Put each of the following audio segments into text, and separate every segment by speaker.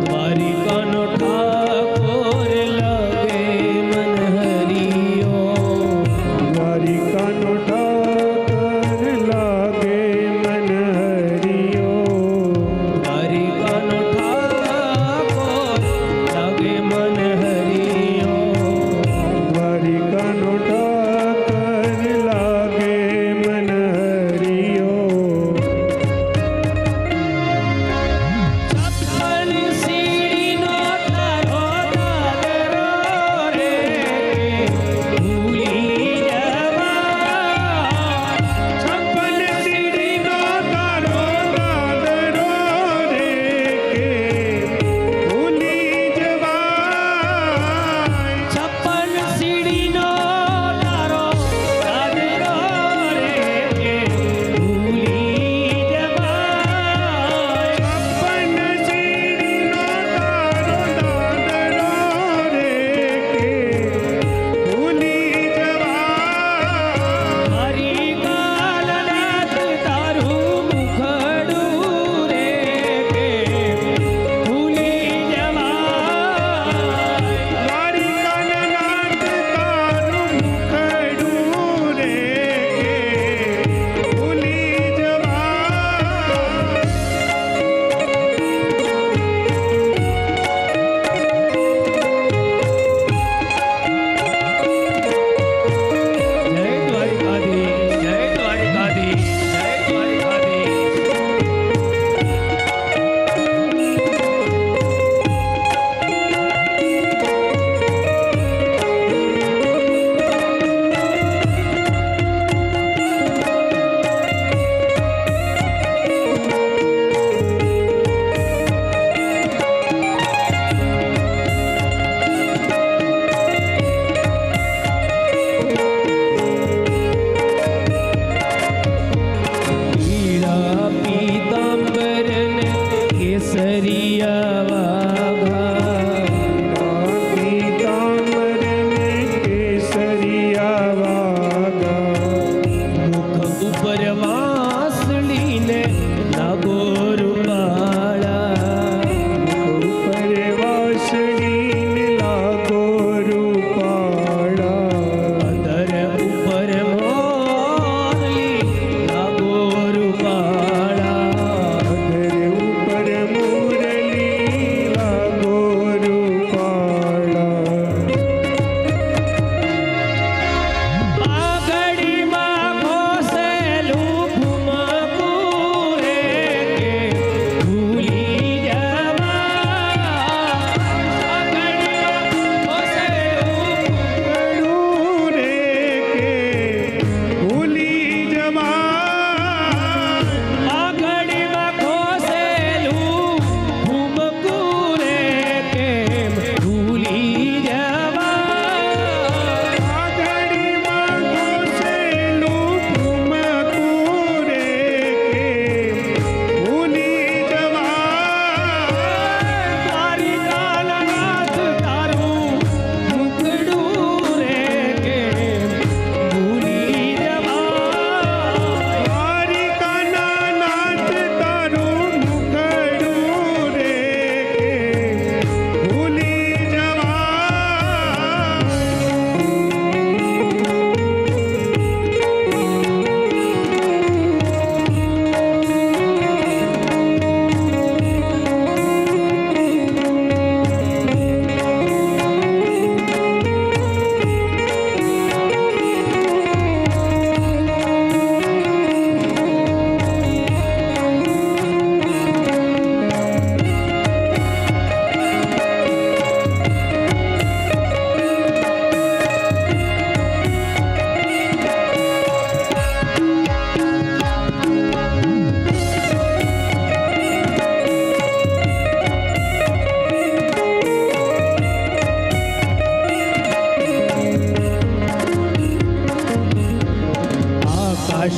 Speaker 1: દ્વારિકાનો ઠાકોર લાગે મન હરિયો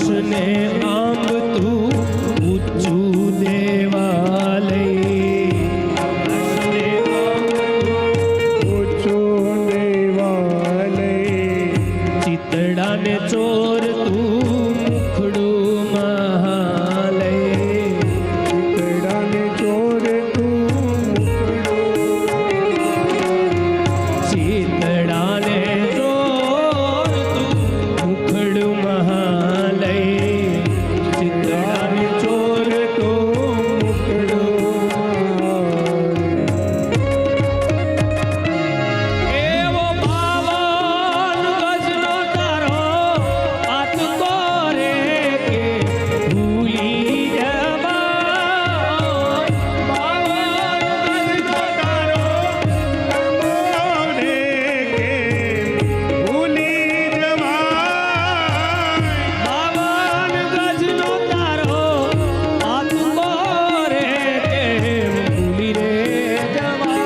Speaker 1: ને આંબ તું ઊંચું દેવાલય, ચિતડાને ચોર તું મુખડું મહાલય,
Speaker 2: ચિતડાને ચોર તું
Speaker 1: ચિતડાને ચોર તું મુખડું મહાલય, ચિતડાને ચોર તું એવો બાવન ગજનો તારો આતકો રે કે ભૂલી જવાય, બાવન ગજનો તારો
Speaker 2: રે કે ભૂલી જવાય,
Speaker 1: બાવન ગજનો તારો આતકો રે કે ભૂલી રે જવાય,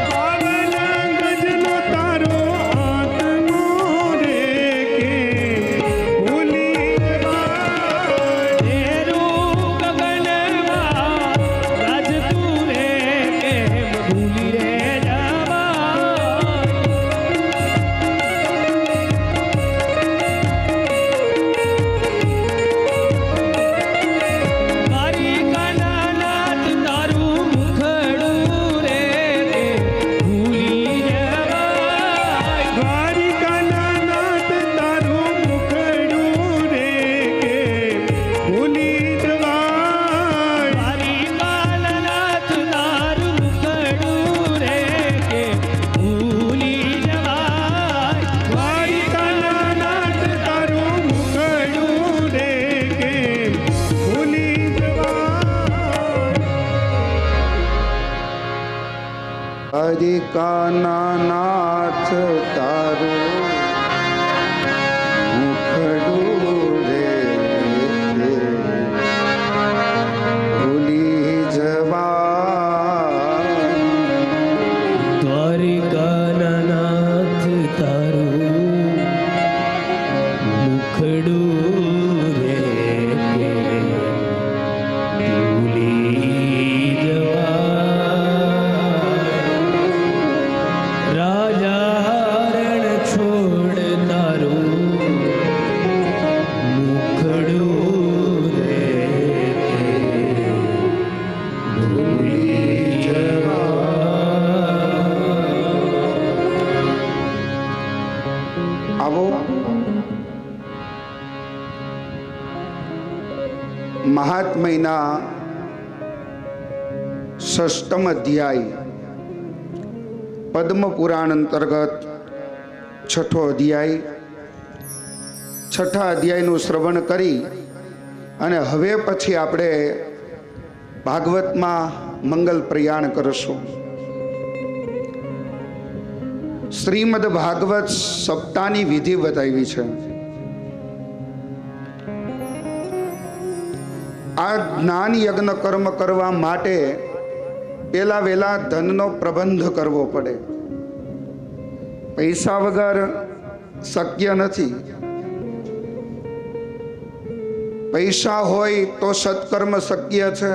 Speaker 2: પાવન ગજનો તારો આત્મો રે કે ભૂલી જવાય,
Speaker 1: તેરું ગગનમાં રાજતું રે કેમ ભૂલી રે જવાય, દ્વારિકાનાથ તારું મુખડું રે કે ભૂલી જવાય,
Speaker 2: દ્વારિકાના નાથ તારું મુખડું રે કે ભૂલી જવાય,
Speaker 1: દ્વારિકાનાથ તારું મુખડું રે કે ભૂલી જવાય,
Speaker 2: દ્વારિકાના નાથ તારું મુખડું રે કે ભૂલી જવાય, દ્વારિકાના નાથ તારું મુખડું રે કે ભૂલી જવાય,
Speaker 1: દ્વારિકાનાથ તારું મુખડું રે કે ભૂલી જવાય, રાજા રણ છોડ તારું મુખડું રે કે ભૂલી જવાય.
Speaker 2: આવો મહાત્મયના ષષ્ટમ અધ્યાય પદ્મ પુરાણ અંતર્ગત છઠ્ઠો અધ્યાય, છઠ્ઠા અધ્યાયનું શ્રવણ કરી અને હવે પછી આપણે ભાગવતમાં મંગલ પ્રયાણ કરશું. શ્રીમદ ભાગવત સપ્તાહની વિધિ બતાવી છે. આ જ્ઞાન યજ્ઞ કર્મ કરવા માટે પેલા વેલા ધનનો પ્રબંધ કરવો પડે. પૈસા વગર શક્ય નથી. પૈસા હોય તો સત્કર્મ શક્ય છે.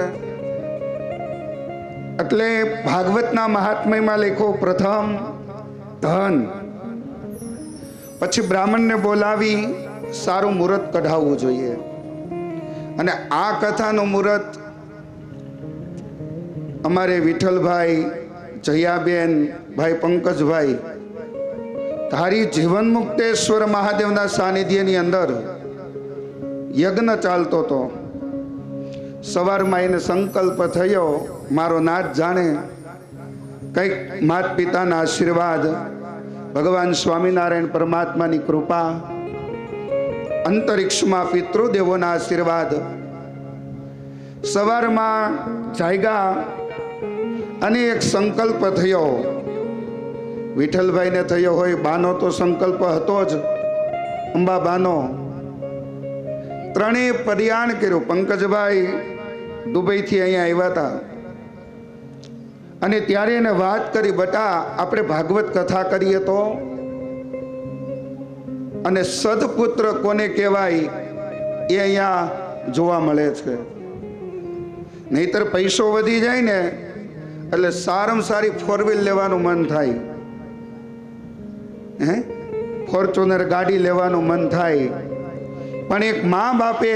Speaker 2: એટલે ભાગવતના મહાત્મ્યમાં લેખો પ્રથમ ધન, પછી બ્રાહ્મણને બોલાવી સારું મુહૂર્ત કઢાવવું જોઈએ. અને આ કથાનું મુહૂર્ત અમારે વિઠ્ઠલભાઈ, જયાબેન, ભાઈ પંકજભાઈ ધારી જીવન મુક્તેશ્વર મહાદેવના સાનિધ્યની અંદર યજ્ઞ ચાલતો હતો. સવારમાં એને સંકલ્પ થયો, મારો નાથ જાણે કંઈક માત પિતાના આશીર્વાદ, ભગવાન સ્વામિનારાયણ પરમાત્માની કૃપા, અંતરિક્ષમાં પિતૃદેવોના આશીર્વાદ. સવારમાં જાગ્યા અને એક સંકલ્પ થયો. વિઠ્ઠલભાઈને થયો હોય, બાનો તો સંકલ્પ હતો જ, અંબાબાનો. ત્રણેય પર્યાણ કર્યું. પંકજભાઈ દુબઈથી અહીંયા આવ્યા હતા અને ત્યારે એને વાત કરી, બટા આપણે ભાગવત કથા કરીએ તો. અને સદપુત્ર કોને કહેવાય એ અહીંયા જોવા મળે છે. નહીતર પૈસો વધી જાય ને એટલે સારામાં સારી 4 વ્હીલ લેવાનું મન થાય, ફોર્ચ્યુનર ગાડી લેવાનું મન થાય. પણ એક મા બાપે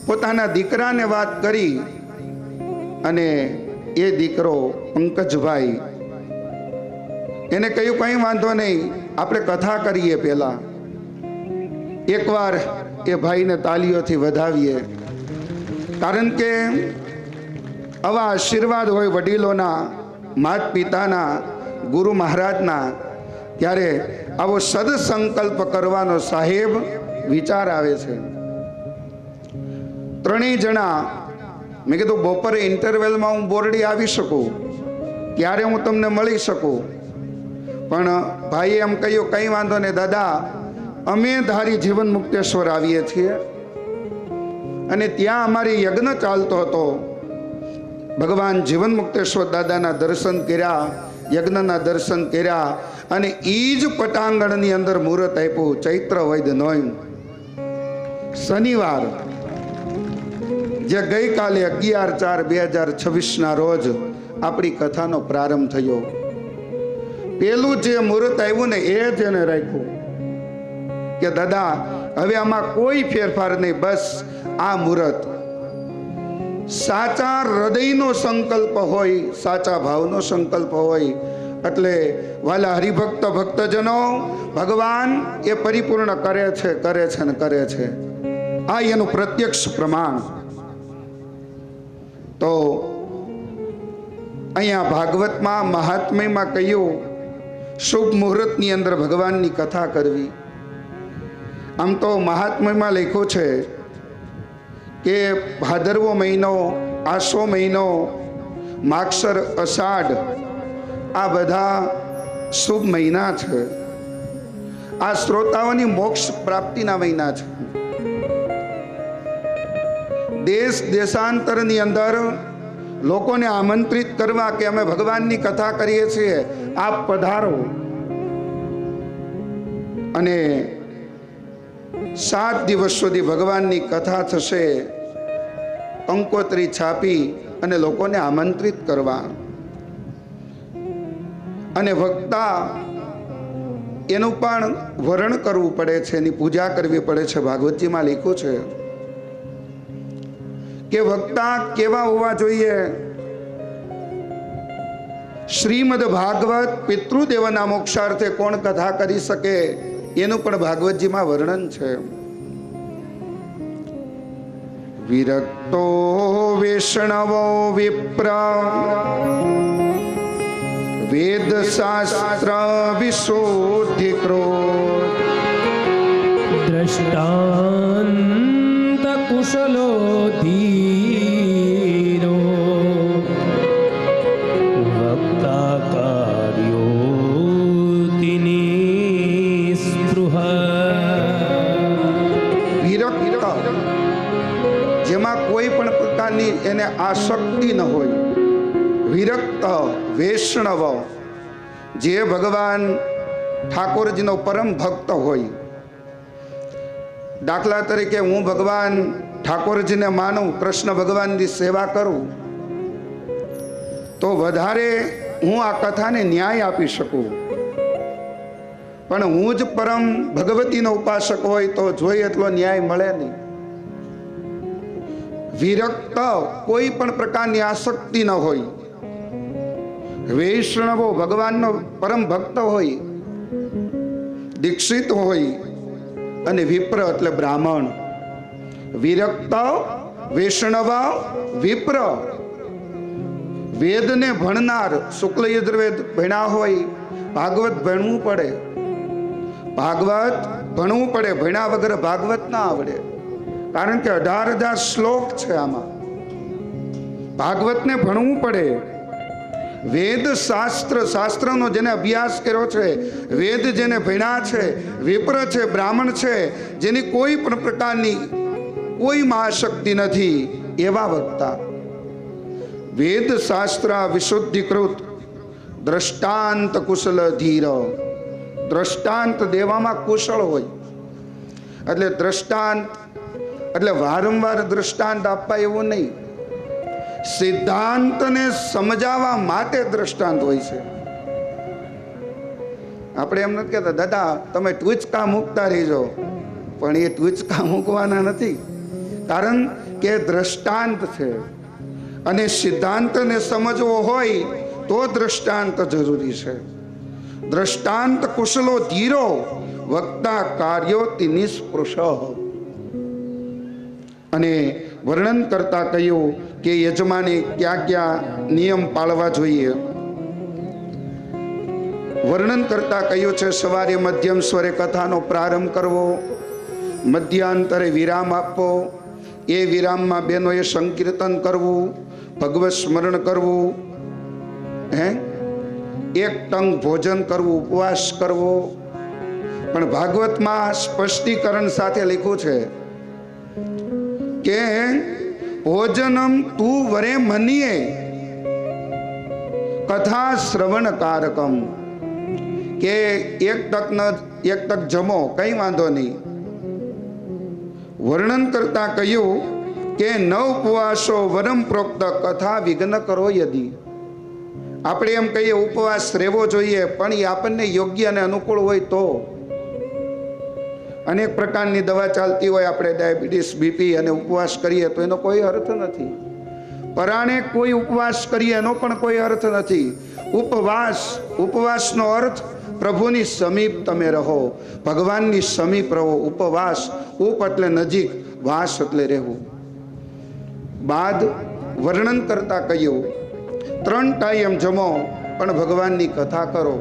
Speaker 2: પોતાના દીકરાને વાત કરી અને એ દીકરો પંકજભાઈ એને કહ્યું કંઈ વાંધો નહીં, આપણે કથા કરીએ. પહેલા એકવાર એ ભાઈને તાલીઓથી વધાવીએ, કારણ કે આવા આશીર્વાદ હોય વડીલોના, માત પિતાના, ગુરુ મહારાજના, ત્યારે આવો સદસંકલ્પ કરવાનો સાહેબ વિચાર આવે છે. ત્રણેય જણા મેં કીધું બપોરે ઇન્ટરવેલમાં હું બોરડી આવી શકું, ત્યારે હું તમને મળી શકું. પણ ભાઈએ એમ કહ્યું કંઈ વાંધો નહીં દાદા, અમે ધારી જીવન મુક્તેશ્વર આવીએ છીએ અને ત્યાં અમારી યજ્ઞ ચાલતો હતો. ભગવાન જીવન મુક્તેશ્વર દાદાના દર્શન કર્યા, યજ્ઞના દર્શન કર્યા અને એ જ પટાંગણની અંદર મુહૂર્ત આપ્યું. ચૈત્ર વૈદ નોમ શનિવાર, જે ગઈકાલે 11/4/2026 રોજ આપણી કથાનો પ્રારંભ થયો. પેલું જે મુહૂર્ત આવ્યું ને એ જ એને રાખ્યું કે દાદા હવે આમાં કોઈ ફેરફાર નહીં, બસ આ મુહૂર્ત સાચા હૃદયનો સંકલ્પ હોય, સાચા ભાવનો સંકલ્પ હોય. એટલે વાલા હરિભક્ત ભક્તજનો, ભગવાન એ પરિપૂર્ણ કરે છે ને કરે છે. આ એનું પ્રત્યક્ષ પ્રમાણ. તો અહીંયા ભાગવતમાં મહાત્મ્યમાં કહ્યું શુભ મુહૂર્તની અંદર ભગવાનની કથા કરવી. આમ તો મહાત્મ્યમાં લખ્યું છે કે ભાદરવો મહિનો, આસો મહિનો, માગસર, અષાઢ આ બધા શુભ મહિના છે. આ શ્રોતાઓની મોક્ષ પ્રાપ્તિના મહિના છે. દેશ દેશાંતરની અંદર લોકોને આમંત્રિત કરવા કે અમે ભગવાનની કથા કરીએ છીએ, આપ પધારો. અને 7 દિવસ સુધી ભગવાનની કથા થશે. કંકોત્રી છાપી અને લોકોને આમંત્રિત કરવા. અને વક્તા એનું પણ વરણ કરવું પડે છે, એની પૂજા કરવી પડે છે. ભાગવતજીમાં લખ્યું છે કે વક્તા કેવા હોવા જોઈએ. શ્રીમદ ભાગવત પિતૃદેવના મોક્ષાર્થે કોણ કથા કરી શકે એનું પણ ભાગવતજીમાં વર્ણન છે. વિરક્તો વૈષ્ણવો વિપ્ર વેદ શાસ્ત્ર વિશોધિક્રો
Speaker 1: દ્રષ્ટાંત કુશલો ધીરો વક્તા કાર્યોતિની સ્પૃહ.
Speaker 2: વિરક્ત, જેમાં કોઈ પણ પ્રકારની એને આસક્તિ ન હોય. વિરક્ત વૈષ્ણવ, જે ભગવાન ઠાકોરજીનો પરમ ભક્ત હોય. દાખલા તરીકે હું ભગવાન ઠાકોરજીને માનું, કૃષ્ણ ભગવાનની સેવા કરું, તો વધારે હું આ કથાને ન્યાય આપી શકું. પણ હું જ પરમ ભગવતીનો ઉપાસક હોય તો જોઈએ એટલો ન્યાય મળે નહીં. વિરક્ત, કોઈ પણ પ્રકારની આસક્તિ ન હોય. વૈષ્ણવો, ભગવાનનો પરમ ભક્ત હોય, દીક્ષિત હોય. અને વિપ્ર એટલે બ્રાહ્મણ. વિરક્ત, વૈષ્ણવ, વિપ્ર, વેદને ભણનાર. શુક્લ યજુર્વેદ ભણ્યા હોય, ભાગવત ભણવું પડે. ભાગવત ભણવું પડે, ભણ્યા વગર ભાગવત ના આવડે. કારણ કે 18,000 શ્લોક છે આમાં. ભાગવતને ભણવું પડે. વેદ શાસ્ત્ર, શાસ્ત્રનો જેને અભ્યાસ કર્યો છે, વેદ જેને ભણ્યા છે, વિપ્ર છે, બ્રાહ્મણ છે, જેની કોઈ પણ પ્રકારની કોઈ મહાશક્તિ નથી, એવા વક્તા. વેદ શાસ્ત્ર વિશુદ્ધિકૃત દ્રષ્ટાંત કુશલ ધીર. દ્રષ્ટાંત દેવામાં કુશળ હોય. એટલે દ્રષ્ટાંત એટલે વારંવાર દ્રષ્ટાંત આપવા એવું નહીં, સિદ્ધાંતને સમજાવવા માટે દ્રષ્ટાંત હોય છે. આપણે એમ નથી કહેતા દાદા તમે ટૂચકા મૂકતા રહીજો, પણ એ ટૂચકા મૂકવાના નથી, કારણ કે દ્રષ્ટાંત છે અને સિદ્ધાંતને સમજવો હોય તો દ્રષ્ટાંત જરૂરી છે. દ્રષ્ટાંત કુશલો ધીરો વક્તા કાર્યો નિષ્પૃષ. અને વર્ણન કરતા કહ્યું કે યજમાને ક્યાં ક્યાં નિયમ પાળવા જોઈએ. વર્ણન કરતા કહ્યું છે સવારે મધ્યમ સ્વરે કથાનો પ્રારંભ કરવો, મધ્યાંતરે વિરામ આપવો, એ વિરામમાં બહેનોએ સંકીર્તન કરવું, ભગવત સ્મરણ કરવું, એક ટંક ભોજન કરવું, ઉપવાસ કરવો. પણ ભાગવતમાં સ્પષ્ટીકરણ સાથે લખ્યું છે કે ભોજનમ તું વરે મનીએ કથા શ્રવણ કારકમ, કે એક તક જમો કઈ વાંધો નહીં. વર્ણન કરતા કહ્યું કે નવ ઉપવાસો વરમ પ્રોક્ત કથા વિઘ્ન કરો યદી. આપણે એમ કહીએ ઉપવાસ રહેવો જોઈએ, પણ એ આપણને યોગ્ય અને અનુકૂળ હોય તો. અનેક પ્રકારની દવા ચાલતી હોય, આપણે ડાયાબિટીસ બીપી અને ઉપવાસ કરીએ તો એનો કોઈ અર્થ નથી. પરાણે કોઈ ઉપવાસ કરીએ એનો પણ કોઈ અર્થ નથી. ઉપવાસનો અર્થ પ્રભુની સમીપ તમે રહો, ભગવાનની સમીપ રહો. ઉપવાસ, ઉપ એટલે નજીક, વાસ એટલે રહેવું. બાદ વર્ણન કરતા કહ્યું 3 ટાઈમ જમો પણ ભગવાનની કથા કરો,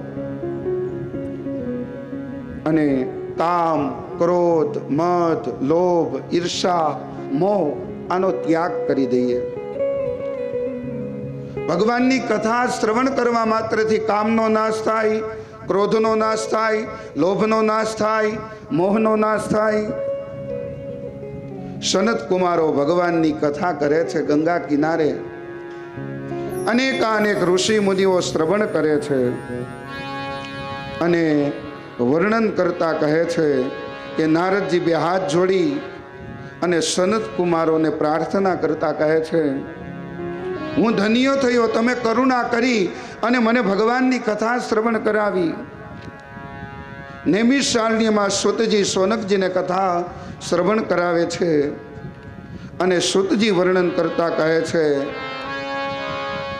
Speaker 2: અને કામ, ક્રોધ, મદ, લોભ, ઈર્ષા, મોહ આનો ત્યાગ કરી દઈએ. ભગવાનની કથા શ્રવણ કરવા માત્રથી કામનો નાશ થાય, ક્રોધનો નાશ થાય, લોભનો નાશ થાય, મોહનો નાશ થાય. સનત કુમારો ભગવાનની કથા કરે છે ગંગા કિનારે. અનેક ઋષિ મુનિઓ શ્રવણ કરે છે અને વર્ણન કરતા કહે છે કે નારદજી બે હાથ જોડી અને સનત કુમારોને પ્રાર્થના કરતા કહે છે, હું ધન્ય થયો, તમે કરુણા કરી અને મને ભગવાનની કથા શ્રવણ કરાવી. નૈમિષારણ્યમાં સુતજી સોનકજીને કથા શ્રવણ કરાવે છે અને સુતજી વર્ણન કરતા કહે છે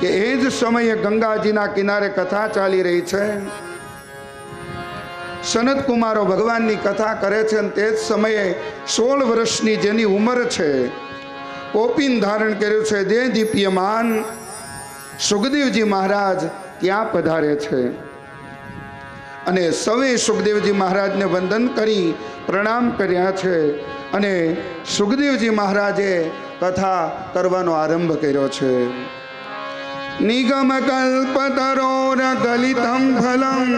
Speaker 2: કે એ જ સમયે ગંગાજીના કિનારે કથા ચાલી રહી છે. સનત કુમારો ભગવાનની કથા કરે છે અને તે જ સમયે 16 વર્ષની જેની ઉંમર છે, કોપીન ધારણ કર્યું છે, દેહ દીપ્યમાન સુખદેવજી મહારાજ ત્યાં પધારે છે. અને સૌએ સુખદેવજી મહારાજને વંદન કરી પ્રણામ કર્યા છે અને સુખદેવજી મહારાજે કથા કરવાનો આરંભ કર્યો છે. નિગમ કલ્પતરોર ગલિતમ ફલમ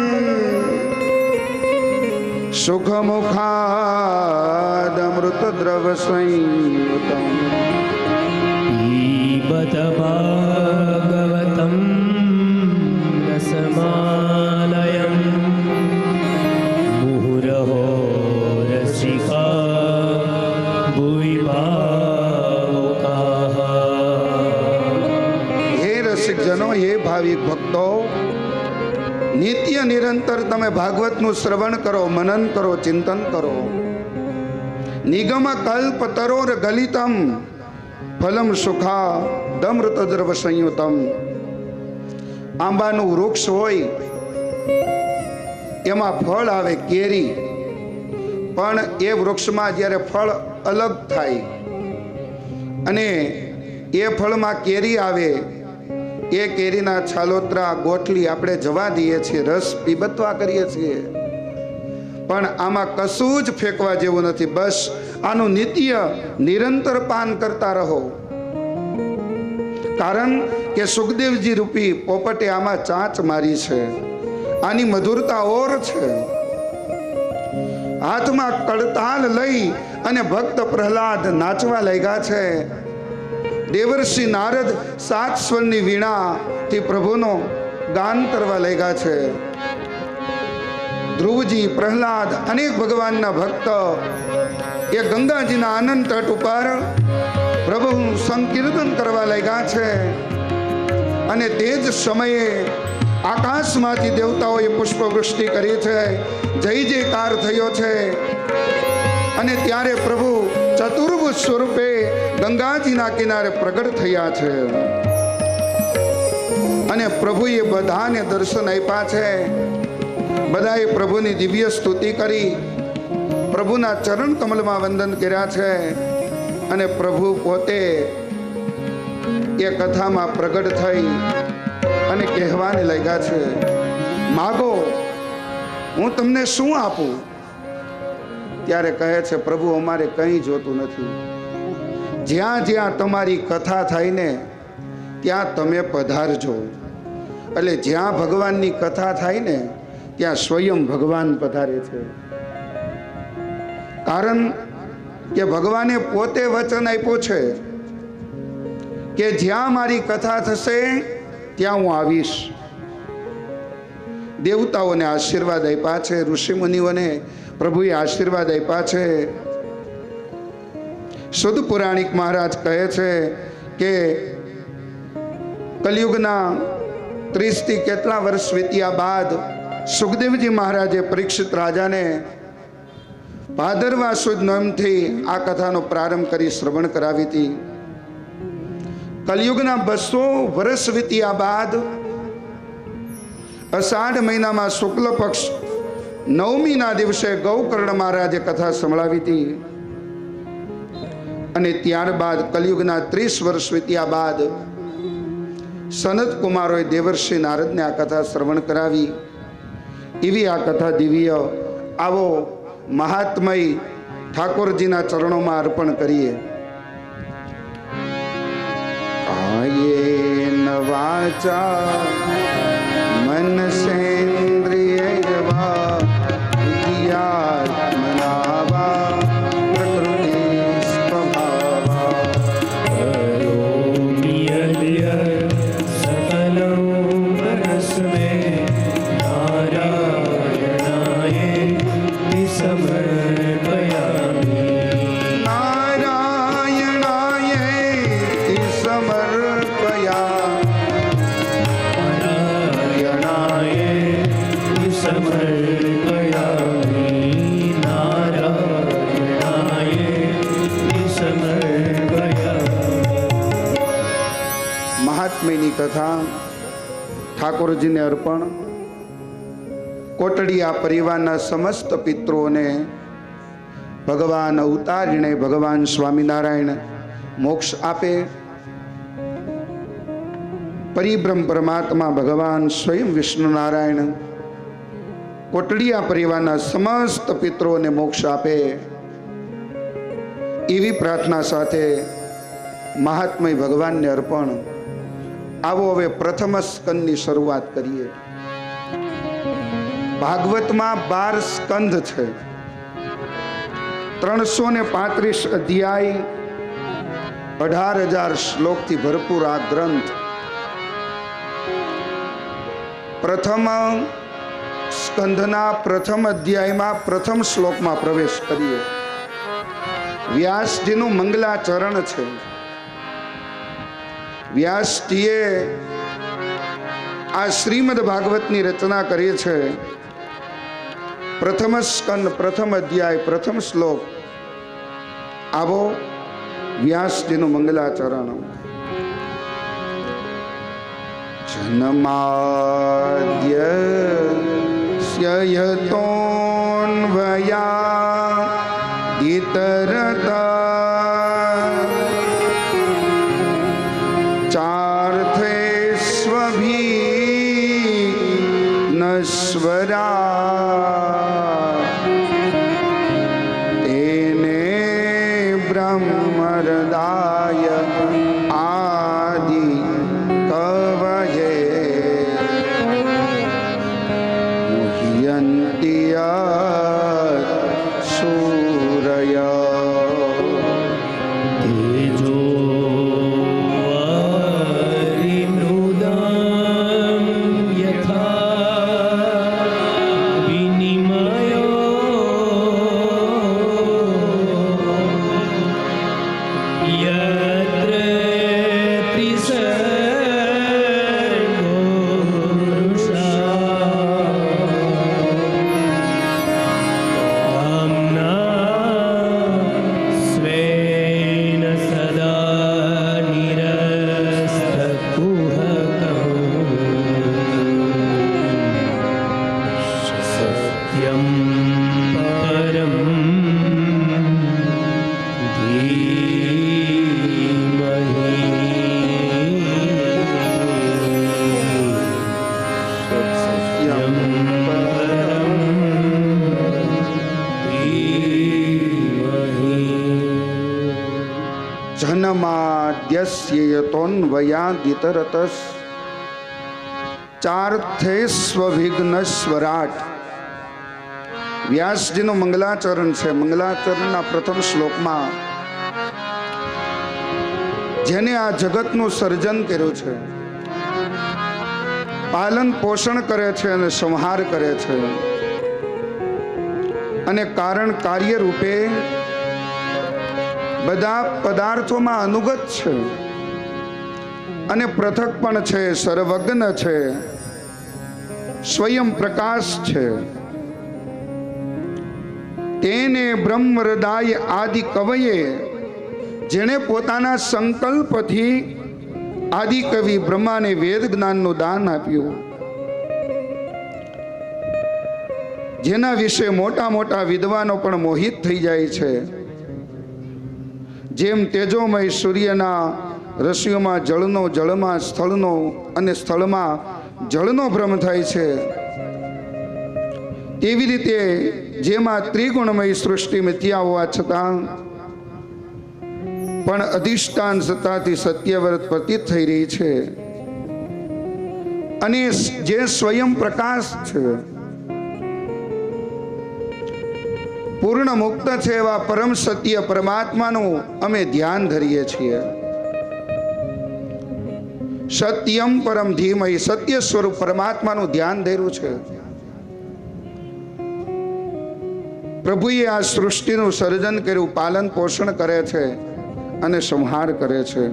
Speaker 2: સુખમુખાદમૃત દ્રવ સંયુતમ
Speaker 1: પીબત ભાગવતમ રસમાલયમ મુહુરહો રસિકા ભુવિ ભાવુકાઃ.
Speaker 2: હે રસિકજનો, હે ભાવિક ભક્તો, નિત્ય નિરંતર તમે ભાગવતનું શ્રવણ કરો, મનન કરો, ચિંતન કરો. નિગમ કલ્પ તરોર ગલિતમ ફલમ સુખા દમૃત દ્રવ સંયુતમ. આંબાનું વૃક્ષ હોય, એમાં ફળ આવે કેરી, પણ એ વૃક્ષમાં જ્યારે ફળ અલગ થાય અને એ ફળમાં કેરી આવે, એ કેરીના છાલોતરા ગોઠલી આપણે જવા દઈએ છીએ, રસ પીબતવા કરીએ છીએ, પણ આમાં કશું જ ફેંકવા જેવું નથી. બસ આનું નિત્ય નિરંતર પાન કરતા રહો, કારણ કે સુખદેવજી રૂપી પોપટે આમાં ચાંચ મારી છે. આની મધુરતા ઓર છે. હાથમાં કડતાલ લઈ અને ભક્ત પ્રહલાદ નાચવા લાગ્યા છે. દેવર્ષિ નારદ 7 સ્વરની વીણાથી પ્રભુનો ગાન કરવા લાગ્યા છે. ધ્રુવજી, પ્રહલાદ, અનેક ભગવાનના ભક્ત એ ગંગાજીના આનંદ તટ ઉપર પ્રભુનું સંકીર્તન કરવા લાગ્યા છે. અને તે જ સમયે આકાશમાંથી દેવતાઓએ પુષ્પવૃષ્ટિ કરી છે, જય જયકાર થયો છે. અને ત્યારે પ્રભુ ચતુર્ભુજ સ્વરૂપે ગંગાજીના કિનારે પ્રગટ થયા છે. અને પ્રભુએ બધાને દર્શન આપ્યા છે. બધાએ પ્રભુની દિવ્ય સ્તુતિ કરી, પ્રભુના ચરણ કમલમાં વંદન કર્યા છે. અને પ્રભુ પોતે એ કથામાં પ્રગટ થઈ અને કહેવાને લાગ્યા છે, માગો હું તમને શું આપું? ત્યારે કહે છે, પ્રભુ અમારે કંઈ જોતું નથી. જ્યાં જ્યાં તમારી કથા થાય ને ત્યાં તમે પધારજો. એટલે જ્યાં ભગવાનની કથા થાય ને ત્યાં સ્વયં ભગવાન પધારે છે. કારણ કે ભગવાને પોતે વચન આપ્યું છે કે જ્યાં મારી કથા થશે ત્યાં હું આવીશ. દેવતાઓને આશીર્વાદ આપ્યા છે, ઋષિ મુનિઓને પ્રભુએ આશીર્વાદ આપ્યા છે. શુદ્ધ પુરાણિક મહારાજ કહે છે કે કલિયુગના 30 થી કેટલા વર્ષ વીત્યા બાદ સુખદેવજી મહારાજે પરીક્ષિત રાજાને ભાદરવા સુદ નોમથી આ કથાનો પ્રારંભ કરી શ્રવણ કરાવી હતી. કલિયુગના 200 વર્ષ વીત્યા બાદ અષાઢ મહિનામાં શુક્લ પક્ષ 9મીના દિવસે ગૌકર્ણ મહારાજે કથા સંભળાવી હતી. અને ત્યારબાદ કલિયુગના 30 વર્ષ વીત્યા બાદ સનત કુમારોએ દેવર્ષિ નારદને આ કથા શ્રવણ કરાવી. એવી આ કથા દિવ્ય. આવો મહાત્મય ઠાકોરજીના ચરણોમાં અર્પણ કરીએ. કાયેન વાચા મનસેન્દ્રિયૈર્વા વિદ્યાત્મના વા પ્રકૃતિ સ્વભાવા
Speaker 1: કરોમિ યદ્ય સકલો પરસ્મે નારાયણાય સમર્પયામિ.
Speaker 2: નારાયણાય સમર્પયા
Speaker 1: સમર્પયામિ. નારાયણાય સમર્પયામિ.
Speaker 2: મહાત્મ્યની કથા ઠાકોરજીને અર્પણ. કોટડિયા પરિવારના સમસ્ત પિતૃઓને ભગવાન અવતારીને ભગવાન સ્વામિનારાયણ મોક્ષ આપે. પરિબ્રહ્મ પરમાત્મા ભગવાન સ્વયં વિષ્ણુ નારાયણ કોટડિયા પરિવારના સમસ્ત પિતૃઓને મોક્ષ આપે. એવી પ્રાર્થના સાથે મહાત્મય ભગવાનને અર્પણ. આવો હવે પ્રથમ સ્કંદની શરૂઆત કરીએ. ભાગવતમાં 12 સ્કંદ છે, 335 અધ્યાય, 18,000 શ્લોકથી ભરપૂર આ ગ્રંથ. પ્રથમ સ્કંધના પ્રથમ અધ્યાયમાં પ્રથમ શ્લોકમાં પ્રવેશ કરીએ. વ્યાસજીનું મંગલાચરણ છે. વ્યાસજીએ આ શ્રીમદ ભાગવતની રચના કરી છે. પ્રથમ સ્કંદ પ્રથમ અધ્યાય પ્રથમ શ્લોક. આવો વ્યાસજીનું મંગલાચરણ. જન્માદ્યસ્ય યતોન્વયા ઇતરતા ચાર્થે સ્વભી નશ્વરા તેને બ્રહ્મરદાય આદિ કવયે મુહ્યંતિ સૂરય. પ્रणमाद्यस्यतोन्वयादितरतस् ચાર્થેસ્વવિઘ્નસ્વરાટ. વ્યાસજીનું મંગલાચરણ છે. મંગલાચરણના પ્રથમ શ્લોકમાં જેને આ જગતનું સર્જન કર્યું છે, પાલન પોષણ કરે છે અને સંહાર કરે છે, અને કારણ કાર્ય રૂપે બધા પદાર્થોમાં અનુગત છે અને પૃથક પણ છે, સર્વજ્ઞ છે, સ્વયં પ્રકાશ છે. તેને બ્રહ્મ હૃદય આદિ કવયે, જેણે પોતાના સંકલ્પથી આદિ કવિ બ્રહ્માને વેદ જ્ઞાનનું દાન આપ્યું, જેના વિશે મોટા મોટા વિદ્વાનો પણ મોહિત થઈ જાય છે. જેમ તેજોમય સૂર્યના રશ્મિઓમાં જળનો, જળમાં સ્થળનો અને સ્થળમાં જળનો ભ્રમ થાય છે, તેવી રીતે જેમાં ત્રિગુણમય સૃષ્ટિ મિથ્યા હોવા છતાં પણ અધિષ્ઠાન સત્તાથી સત્યવ્રત પ્રતીત થઈ રહી છે, અને જે સ્વયં પ્રકાશ છે, પૂર્ણ મુક્ત છે, એવા પરમ સત્ય પરમાત્માનું અમે ધ્યાન ધરીએ છીએ. સત્યમ પરમ ધીમય, સત્ય સ્વરૂપ પરમાત્માનું ધ્યાન ધર્યું છે. પ્રભુએ આ સૃષ્ટિનું સર્જન કર્યું, પાલન પોષણ કરે છે અને સંહાર કરે છે.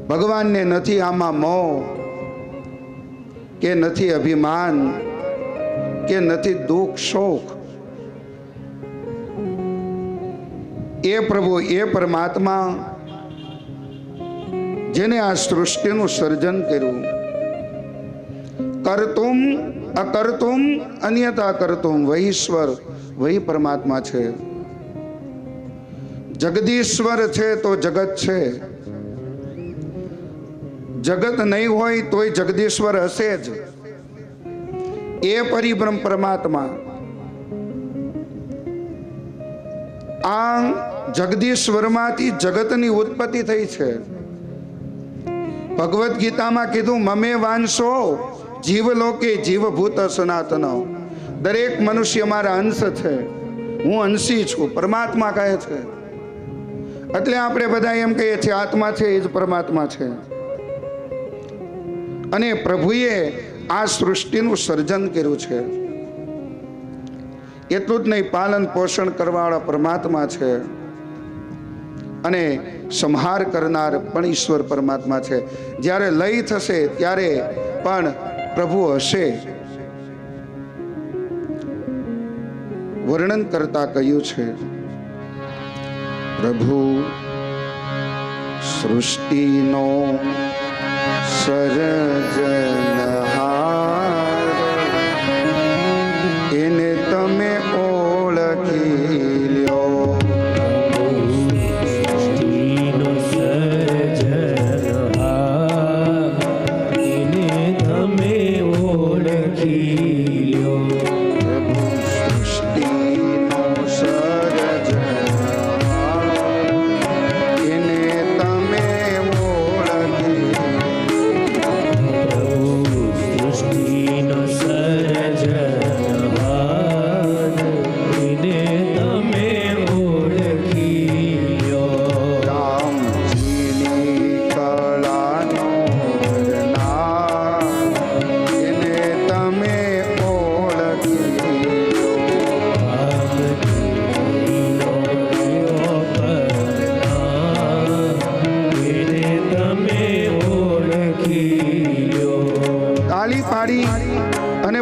Speaker 2: ભગવાનને નથી આમાં મોહ, કે નથી અભિમાન, કે નથી દુઃખ શોક. એ પ્રભુ, એ પરમાત્મા જેને આ સૃષ્ટિનું સર્જન કર્યું, કર્તુમ અકર્તુમ અન્યતા કર્તુમ, વહી ઈશ્વર, વહી પરમાત્મા છે. જગદીશ્વર છે તો જગત છે, જગત નહીં હોય તોય જગદીશ્વર હશે જ. એ પરિબ્રહ્મ પરમાત્મા આ જગદીશ્વરમાંથી જગતની ઉત્પત્તિ થઈ છે. ભગવદ્ ગીતામાં કીધું, મમે વાંશો જીવલોકે જીવભૂત સનાતન. દરેક મનુષ્ય મારા અંશ છે, હું અંશી છું, પરમાત્મા કહે છે. એટલે આપણે બધા એમ કહીએ છીએ આત્મા છે એ જ પરમાત્મા છે. અને પ્રભુએ આ સૃષ્ટિનું સર્જન કર્યું છે. એટલું જ નહીં, પાલન પોષણ કરવાવાળા પરમાત્મા છે, અને સંહાર કરનાર પણ ઈશ્વર પરમાત્મા છે. જ્યારે લય થશે ત્યારે પણ પ્રભુ હશે. વર્ણન કરતા કહ્યું છે, પ્રભુ સૃષ્ટિનો સર્જનહાર, એને તમે ઓળખી લ્યો.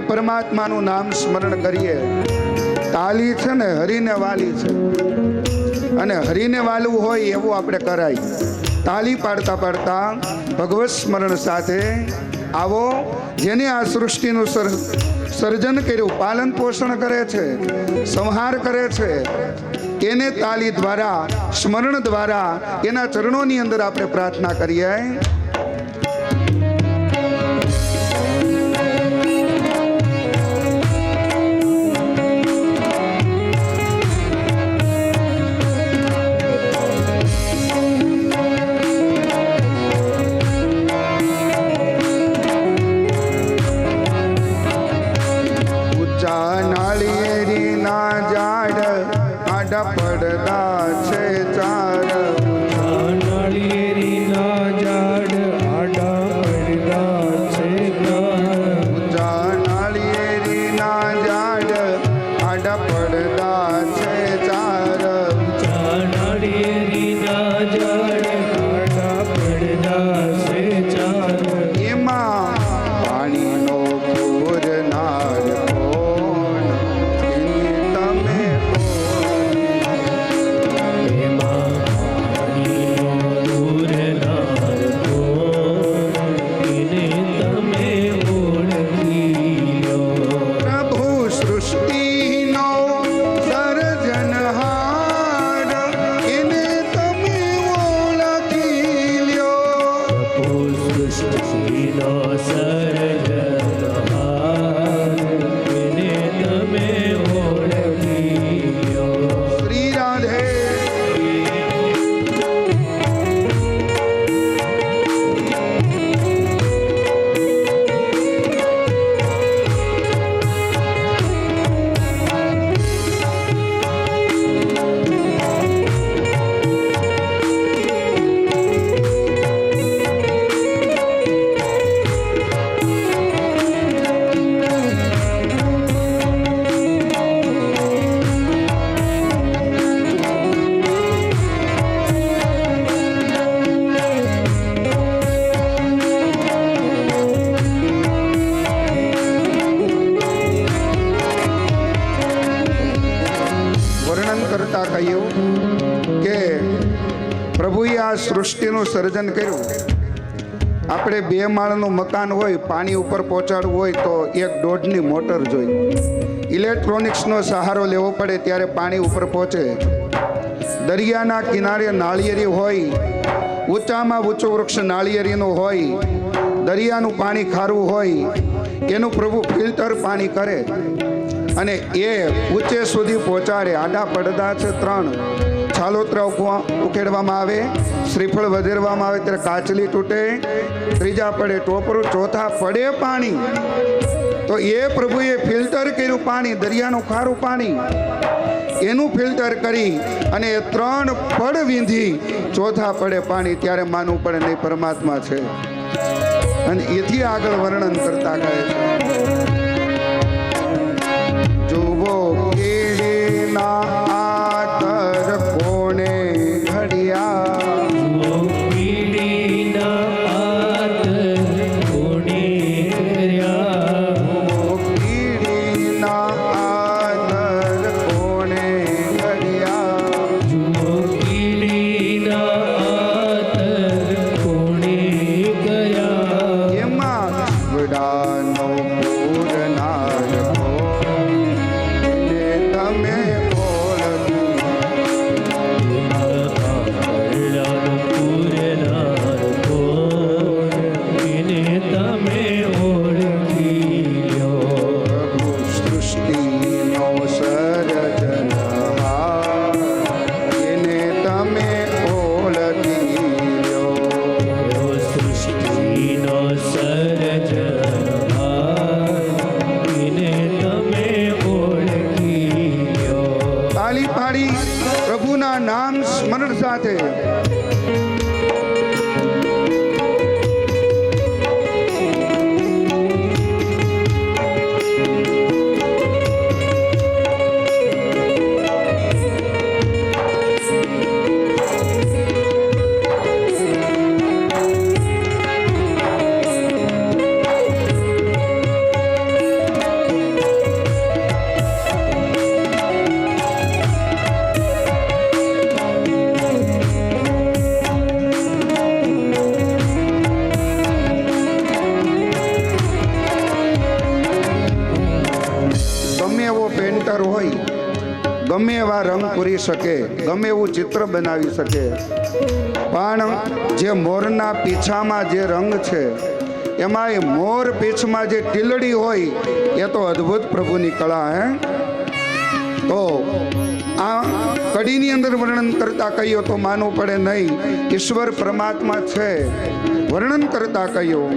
Speaker 2: પરમાત્માનું નામ સ્મરણ કરીએ. તાલી છે ને હરિને વાલી છે, અને હરિને વાલું હોય એવું આપણે કરાય. તાલી પાડતા પાડતા ભગવત સ્મરણ સાથે આવો. જેને આ સૃષ્ટિનું સર્જન કર્યું, પાલન પોષણ કરે છે, સંહાર કરે છે, એને તાલી દ્વારા, સ્મરણ દ્વારા એના ચરણોની અંદર આપણે પ્રાર્થના કરીએ. કરતા કહ્યું કે પ્રભુએ આ સૃષ્ટિનું સર્જન કર્યું. આપણે 2 માળનું મકાન હોય, પાણી ઉપર પહોંચાડવું હોય તો 1.5ની મોટર જોઈ. ઇલેક્ટ્રોનિક્સનો સહારો લેવો પડે ત્યારે પાણી ઉપર પહોંચે. દરિયાના કિનારે નાળિયેરી હોય, ઊંચામાં ઊંચું વૃક્ષ નાળિયેરીનું હોય, દરિયાનું પાણી ખારું હોય, એનું પ્રભુ ફિલ્ટર પાણી કરે અને એ ઊંચે સુધી પહોંચાડે. આડા પડદા છે 3, છાલોતરા ઉકેડવામાં આવે, શ્રીફળ વધેરવામાં આવે ત્યારે કાચલી તૂટે, ત્રીજા પડે ટોપરું, ચોથા પડે પાણી. તો એ પ્રભુએ ફિલ્ટર કર્યું પાણી, દરિયાનું ખારું પાણી, એનું ફિલ્ટર કરી અને 3 પડ વીંધી ચોથા પડે પાણી. ત્યારે માનવું પડે નહીં પરમાત્મા છે. અને એથી આગળ વર્ણન કરતા કહે છે, જુઓ કીડીના આતર કોણે ઘડિયા,
Speaker 1: કીડીના આતર કોણે ઘડ્યા,
Speaker 2: કીડીના આતર કોણે ઘડિયા,
Speaker 1: કીડીના આતર કોણે ગયા,
Speaker 2: એમાં વડાનો પૂરનાર કોણ, ને તમે પ્રભુના નામ સ્મરણ સાથે ગમે એવા રંગ પૂરી શકે, ગમે એવું ચિત્ર બનાવી શકે, પણ જે મોરના પીછામાં જે રંગ છે એમાં એ મોર પીછમાં જે ટીલડી હોય એ તો અદ્ભુત પ્રભુની કળા. તો આ કડીની અંદર વર્ણન કરતા કહ્યું તો માનવું પડે નહીં, ઈશ્વર પરમાત્મા છે. વર્ણન કરતા કહ્યું,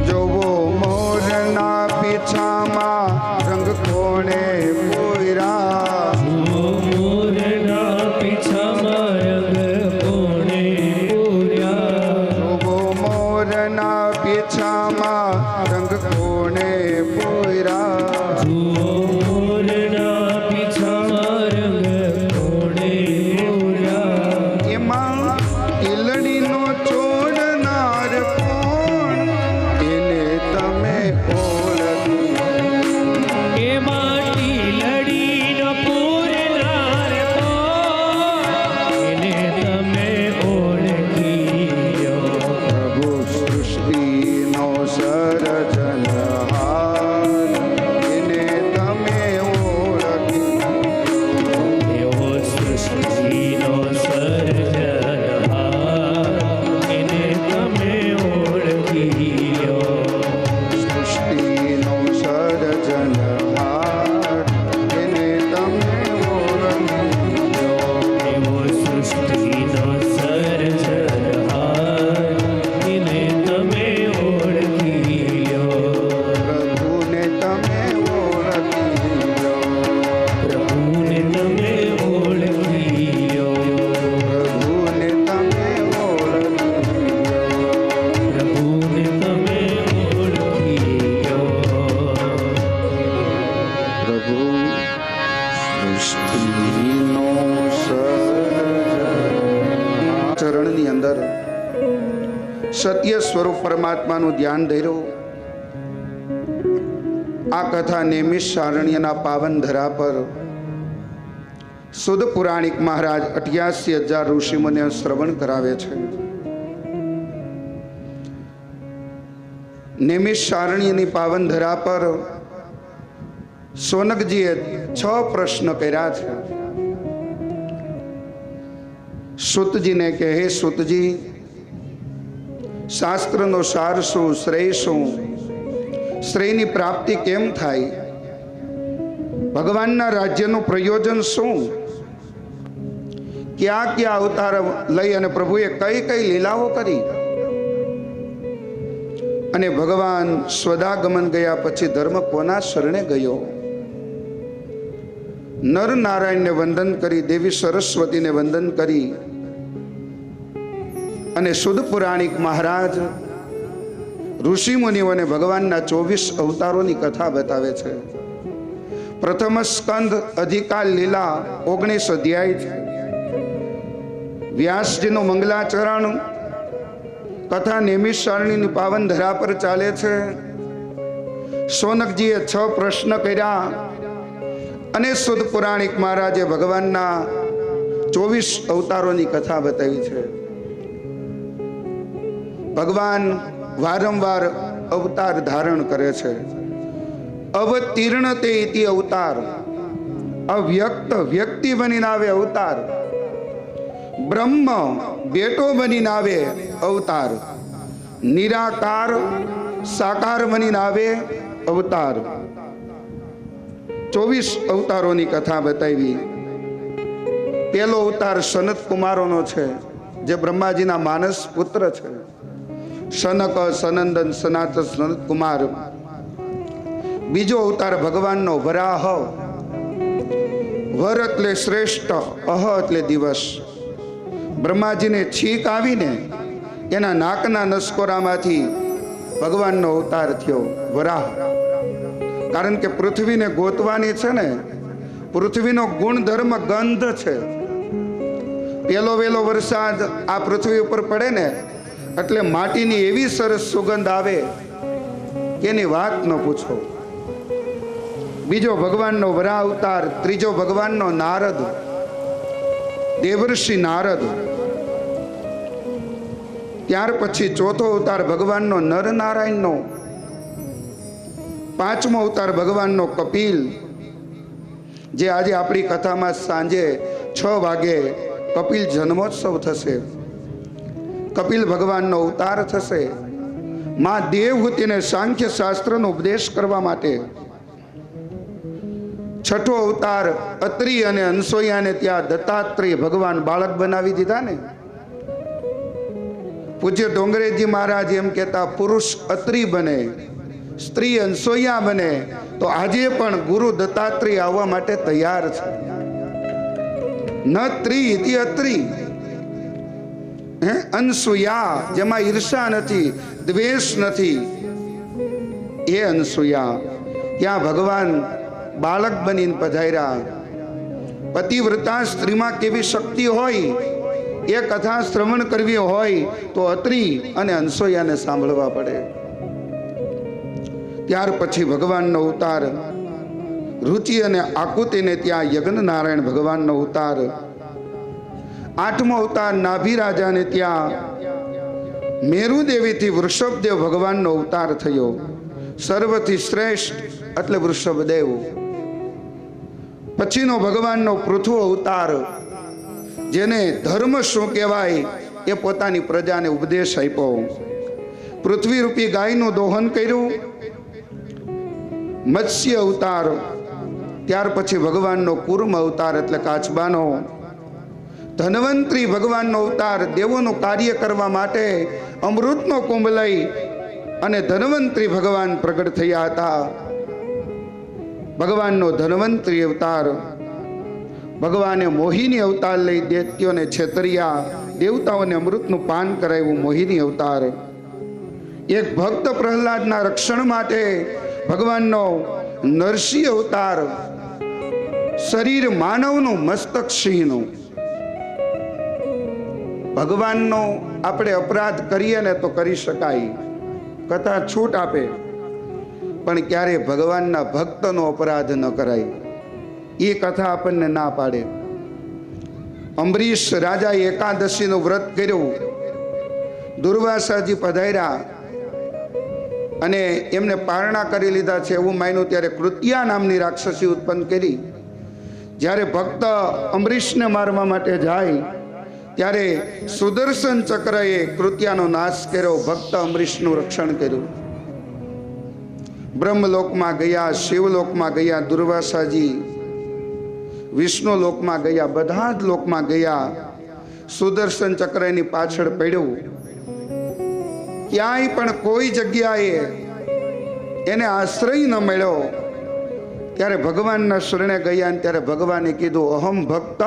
Speaker 2: જોવો મોરના પીછામાં રંગ કોણે પૂર્યા,
Speaker 1: મોરના પીછામાં રંગ કોણે પૂર્યા,
Speaker 2: જોવો મોરના પીછામાં રંગ કોણે પૂર્યા,
Speaker 1: મોરના પીછામાં રંગ કોણે પૂર્યા,
Speaker 2: એમાં ઈલડીનો છોડનાર કોણ, એને તમે સત્ય સ્વરૂપ પરમાત્માનું ધ્યાન ધર્યું. આ કથા નૈમિષારણ્યના પાવન ધરા પર સુદ પુરાણિક મહારાજ 88,000 ઋષિમુનિઓ શ્રવણ કરાવે છે. નૈમિષારણ્યની પાવન ધરા પર સોનકજીએ 6 પ્રશ્ન કર્યા છે. સુતજીને કે હે સુતજી, શાસ્ત્રનો સાર શું, શ્રેય શું, શ્રેયની પ્રાપ્તિ કેમ થાય, ભગવાનના રાજ્યનું પ્રયોજન શું, ક્યાં ક્યાં અવતાર લઈ અને પ્રભુએ કઈ કઈ લીલાઓ કરી, અને ભગવાન સ્વદાગમન ગયા પછી ધર્મ કોના શરણે ગયો. નર નારાયણને વંદન કરી, દેવી સરસ્વતીને વંદન કરી અને સુદ પુરાણિક મહારાજ ઋષિ મુનિઓને ભગવાનના 24 અવતારોની કથા બતાવે છે. પ્રથમ સ્કંદ અધિકાર લીલા 19 અધ્યાય છે. વ્યાસજીનું મંગલાચરણ કથા નૈમિષારણ્યની પાવન ધરા પર ચાલે છે. સોનકજીએ 6 પ્રશ્ન કર્યા અને સુદ પુરાણિક મહારાજે ભગવાનના 24 અવતારોની કથા બતાવી છે. ભગવાન વારંવાર અવતાર ધારણ કરે છે. અવતીર્ણ તે ઇતિ અવતાર, અવ્યક્ત વ્યક્તિ બનીને આવે અવતાર, બ્રહ્મ બેટો બનીને આવે અવતાર, નિરાકાર સાકાર બનીને આવે અવતાર. 24 અવતારોની કથા બતાવી. પહેલો અવતાર સનત કુમારોનો છે, જે બ્રહ્માજીના માનસ પુત્ર છે. સનક, સનંદન, સનાતન, સનત કુમાર. બીજો અવતાર ભગવાનનો વરાહ. વર એટલે શ્રેષ્ઠ, અહ એટલે દિવસ. બ્રહ્માજીને છીક આવીને એના નાકના નસકોરામાંથી ભગવાનનો અવતાર થયો વરાહ. કારણ કે પૃથ્વીને ગોતવાની છે ને, પૃથ્વીનો ગુણધર્મ ગંધ છે. પેલો વેલો વરસાદ આ પૃથ્વી ઉપર પડે ને એટલે માટીની એવી સરસ સુગંધ આવે કે એની વાત ન પૂછો. બીજો ભગવાનનો વરાહ અવતાર. ત્રીજો ભગવાનનો નારદ, દેવર્ષિ નારદ. ત્યાર પછી ચોથો અવતાર ભગવાનનો નર નારાયણનો. પાંચમો અવતાર ભગવાનનો કપિલ, જે આજે આપણી કથામાં સાંજે 6 વાગે કપિલ જન્મોત્સવ થશે. કપિલ ભગવાનનો અવતાર થશે માં દેવહૂતિને સાંખ્ય શાસ્ત્રનો ઉપદેશ કરવા માટે. છઠ્ઠો અવતાર અત્રિ અને અનસોયાને ત્યાં દત્તાત્રેય ભગવાન બાળક બનાવી દીધા ને. પૂજ્ય ડોંગરેજી મહારાજ એમ કહેતા, પુરુષ અત્રિ બને, સ્ત્રી અનસોયા બને, તો આજે પણ ગુરુ દત્તાત્રેય આવવા માટે તૈયાર છે. ન ત્રી ઇતિ અત્રિ, અનસુયા, જેમાં ઈર્ષા નથી, દ્વેષ નથી, એ અનસુયા. ત્યાં ભગવાન બાળક બનીને પધાર્યા. પતિવ્રતા સ્ત્રીમાં કેવી શક્તિ હોય એ કથા શ્રવણ કરવી હોય તો અત્રિ અને અનસોયાને સાંભળવા પડે. ત્યાર પછી ભગવાનનો અવતાર રુચિ અને આકુતિને ત્યાં યજ્ઞ નારાયણ ભગવાનનો અવતાર. આઠમો અવતાર નાભી રાજાને ત્યાં મેરુદેવીથી વૃષભદેવ ભગવાનનો અવતાર થયો. સર્વથી શ્રેષ્ઠ એટલે વૃષભદેવ. પછીનો ભગવાનનો પૃથુ અવતાર, જેને ધર્મ શું કહેવાય એ પોતાની પ્રજાને ઉપદેશ આપ્યો. પૃથ્વી રૂપી ગાયનું દોહન કર્યું. મત્સ્ય અવતાર. ત્યાર પછી ભગવાનનો કુર્મ અવતાર એટલે કાચબાનો. ધન્વંતરી ભગવાનનો અવતાર, દેવોનું કાર્ય કરવા માટે અમૃતનો કુંભ લઈ અને ધન્વંતરી ભગવાન પ્રગટ થયા હતા. ભગવાનનો ધન્વંતરી અવતાર. ભગવાને મોહિની અવતાર લઈ દૈત્યોને છેતર્યા, દેવતાઓને અમૃતનું પાન કરાવ્યું. મોહિની અવતાર. એક ભક્ત પ્રહલાદના રક્ષણ માટે ભગવાનનો નરસિંહ અવતાર. શરીર માનવનું, મસ્તક સિંહનું. ભગવાનનો આપણે અપરાધ કરીએ ને તો કરી શકાય, કથા છૂટ આપે. પણ ક્યારે ભગવાનના ભક્તનો અપરાધ ન કરાય. એ કથા આપણને ના પાડે. અંબરીશ રાજાએ એકાદશીનું વ્રત કર્યું. દુર્વાસાજી પધાર્યા અને એમને પારણા કરી લીધા છે એવું માન્યું ત્યારે કૃત્યા નામની રાક્ષસી ઉત્પન્ન કરી. જ્યારે ભક્ત અંબરીશને મારવા માટે જાય ત્યારે સુદર્શન ચક્રએ કૃત્યાનો નાશ કર્યો, ભક્ત અંબરીશનું રક્ષણ કર્યું. બ્રહ્મલોકમાં ગયા, શિવલોકમાં ગયા દુર્વાસાજી, વિષ્ણુ લોકમાં ગયા, બધા જ લોકમાં ગયા. સુદર્શન ચક્ર એની પાછળ પડ્યું. ક્યાંય પણ કોઈ જગ્યાએ એને આશ્રય ન મળ્યો. ત્યારે ભગવાનના શરણે ગયા અને ત્યારે ભગવાને કીધું, અહમ ભક્ત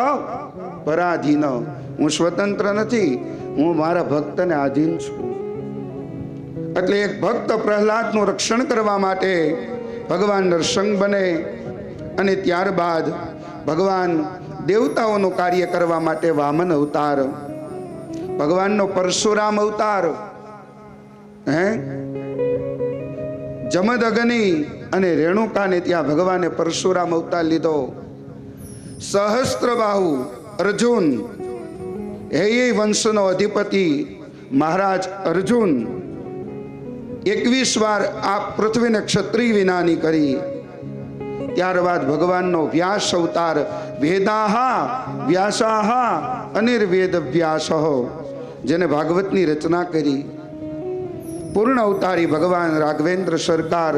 Speaker 2: પરાધીન, હું સ્વતંત્ર નથી, હું મારા ભક્તને આધીન છું. એટલે એક ભક્ત પ્રહલાદનું રક્ષણ કરવા માટે ભગવાન નરસિંહ બને અને ત્યારબાદ ભગવાન દેવતાઓનું કાર્ય કરવા માટે વામન અવતાર, ભગવાનનો પરશુરામ અવતાર, જમદગ્નિ અને રેણુકાને ત્યાં ભગવાને પરશુરામ અવતાર લીધો. સહસ્ત્રબાહુ અર્જુન, હે વંશનો અધિપતિ મહારાજ અર્જુન 21 વાર આ પૃથ્વીને ક્ષત્રિય વિનાની કરી. ત્યારબાદ ભગવાનનો વ્યાસ અવતાર, વેદાહા વ્યાસાહા અનિર્વેદ વ્યાસઃ, જેને ભાગવતની રચના કરી. પૂર્ણ અવતારી ભગવાન રાઘવેન્દ્ર સરકાર,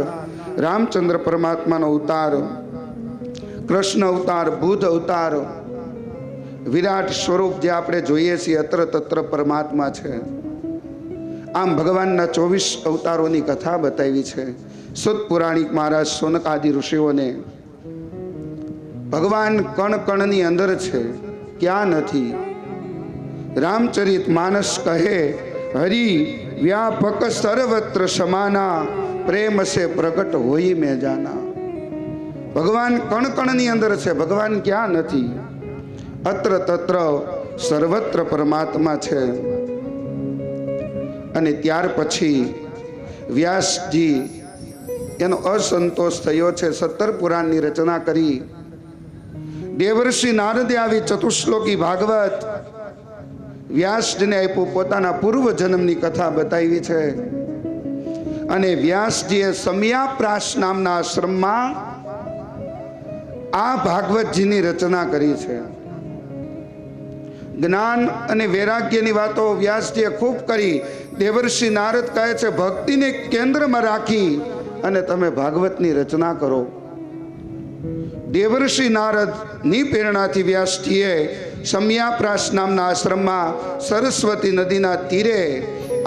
Speaker 2: રામચંદ્ર પરમાત્માનો અવતાર, કૃષ્ણ અવતાર, બુદ્ધ અવતાર, વિરાટ સ્વરૂપ જે આપણે જોઈએ છીએ અત્ર તત્ર પરમાત્મા છે. આમ ભગવાનના 24 અવતારોની કથા બતાવી છે. સુત પુરાણિક મહારાજ સોનકાદિ ઋષિઓને ભગવાન કણ કણની અંદર છે, ક્યાં નથી. રામચરિત માનસ કહે, હરિ વ્યાપક સર્વત્ર સમાના, પ્રેમ સે પ્રગટ હોઈ મેં જાના. ભગવાન કણ કણની અંદર છે, ભગવાન ક્યાં નથી. અત્ર તત્ર સર્વત્ર પરમાત્મા છે. અને ત્યાર પછી વ્યાસજી એનો અસંતોષ થયો છે, 17 પુરાણની રચના કરી. દેવર્ષિ નારદે આવી ચતુશ્લોકી ભાગવત વ્યાસજીને આપ્યું, પોતાના પૂર્વ જન્મની કથા બતાવી છે. અને વ્યાસજીએ સમયાપ્રાસ નામના આશ્રમમાં આ ભાગવતજીની રચના કરી છે. જ્ઞાન અને વૈરાગ્યની વાતો વ્યાસજીએ ખૂબ કરી. દેવર્ષિ નારદ કહે છે, ભક્તિને કેન્દ્રમાં રાખી અને તમે ભાગવતની રચના કરો. દેવર્ષિ નારદની પ્રેરણાથી વ્યાસજીએ સમયાપ્રાસ નામના આશ્રમમાં સરસ્વતી નદીના તીરે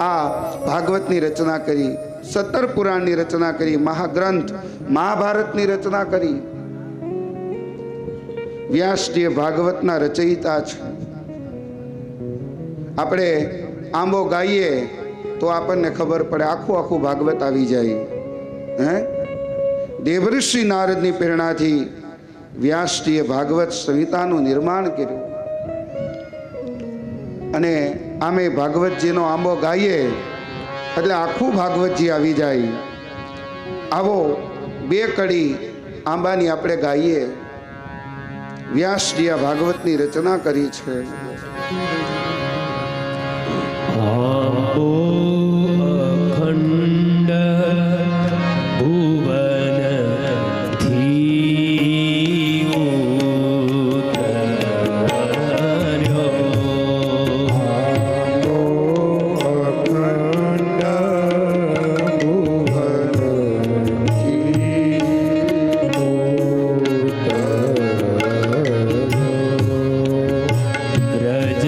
Speaker 2: આ ભાગવતની રચના કરી. 17 પુરાણની રચના કરી. મહાગ્રંથ મહાભારતની રચના કરી. વ્યાસજીએ ભાગવતના રચયિતા છે. આપણે આંબો ગાઈએ તો આપણને ખબર પડે, આખું ભાગવત આવી જાય. દેવર્ષિ નારદની પ્રેરણાથી વ્યાસજીએ ભાગવત સંહિતાનું નિર્માણ કર્યું. અને આમે ભાગવતજીનો આંબો ગાઈએ એટલે આખું ભાગવતજી આવી જાય. આવો 2 કડી આંબાની આપણે ગાઈએ. વ્યાસજી આ ભાગવતની રચના કરી છે.
Speaker 1: આંબો અખંડ ભુવનથી ઉતર્યો.
Speaker 2: આંબો અખંડ ભુવનથી ઉતર્યો.
Speaker 1: વ્રજ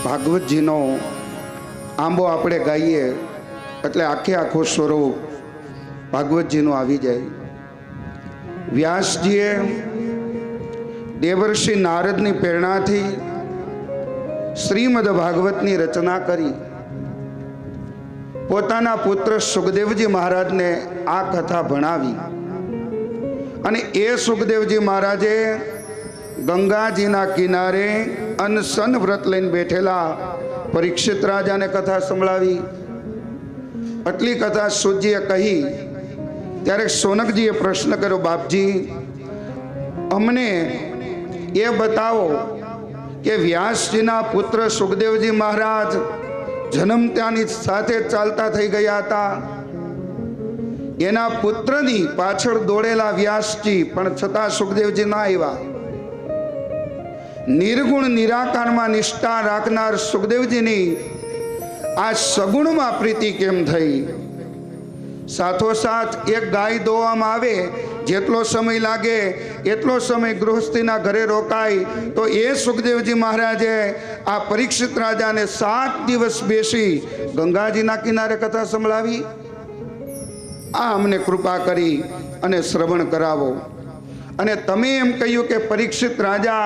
Speaker 2: ભાગવતજીનો આંબો આપણે ગાઈએ એટલે આખે આખો સ્વરૂપ ભાગવતજીનું આવી જાય. વ્યાસજીએ દેવર્ષિ નારદની પ્રેરણાથી શ્રીમદ ભાગવતની રચના કરી. પોતાના પુત્ર સુખદેવજી મહારાજને આ કથા ભણાવી અને એ સુખદેવજી મહારાજે ગંગાજીના કિનારે અનશન વ્રત લઈને બેઠેલા પરીક્ષિત રાજાને કથા સંભળાવી. આટલી કથા સૂતજીએ કહી ત્યારે સોનકજીએ પ્રશ્ન કર્યો, બાપજી અમને એ બતાવો કે વ્યાસજીના પુત્ર સુખદેવજી મહારાજ જન્મ ત્યાંની સાથે ચાલતા થઈ ગયા હતા. એના પુત્રની પાછળ દોડેલા વ્યાસજી પણ છતાં સુખદેવજી ના આવ્યા. નિર્ગુણ નિરાકારમાં નિષ્ઠા રાખનાર સુખદેવજીની આ સગુણમાં પ્રીતિ કેમ થઈ? સાથોસાથ એક ગાય દોવામાં આવે, જેટલો સમય લાગે એટલો સમય ગૃહસ્થીના ઘરે રોકાય. તો એ સુખદેવજી મહારાજે આ પરીક્ષિત રાજાને 7 દિવસ બેસી ગંગાજીના કિનારે કથા સંભળાવી. આ અમને કૃપા કરી અને શ્રવણ કરાવો. અને તમે એમ કહ્યું કે પરીક્ષિત રાજા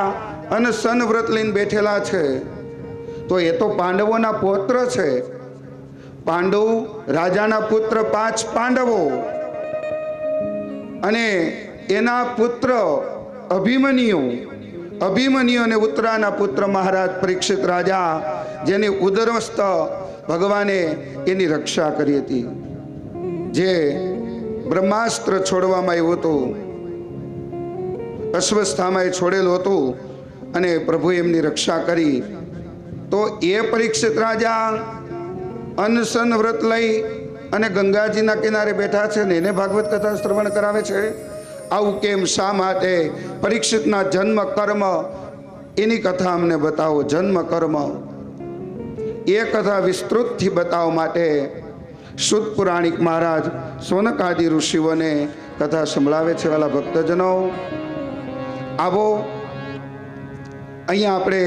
Speaker 2: અનશન વ્રત લઈને બેઠેલા છે, તો એ તો પાંડવોના પૌત્ર છે. પાંડુ રાજાના પુત્ર 5 પાંડવો અને એના પુત્ર અભિમન્યુ અને ઉત્તરાના પુત્ર મહારાજ પરીક્ષિત રાજા, જેની ઉદરસ્થ ભગવાને એની રક્ષા કરી હતી. જે બ્રહ્માસ્ત્ર છોડવામાં આવ્યું હતું, અશ્વસ્થામાં છોડેલું હતું અને પ્રભુ એમની રક્ષા કરી. તો એ પરીક્ષિત રાજા અનશન વ્રત લઈ અને ગંગાજીના કિનારે બેઠા છે ને એને ભાગવત કથા શ્રવણ કરાવે છે. આવું કેમ, શા માટે? પરીક્ષિતના જન્મ કર્મ એની કથા અમને બતાવો. જન્મ કર્મ એ કથા વિસ્તૃતથી બતાવવા માટે શુદ્ધ પુરાણિક મહારાજ સોનકાદી ઋષિઓને કથા સંભળાવે છે. વાલા ભક્તજનો, આવો અહીંયા આપણે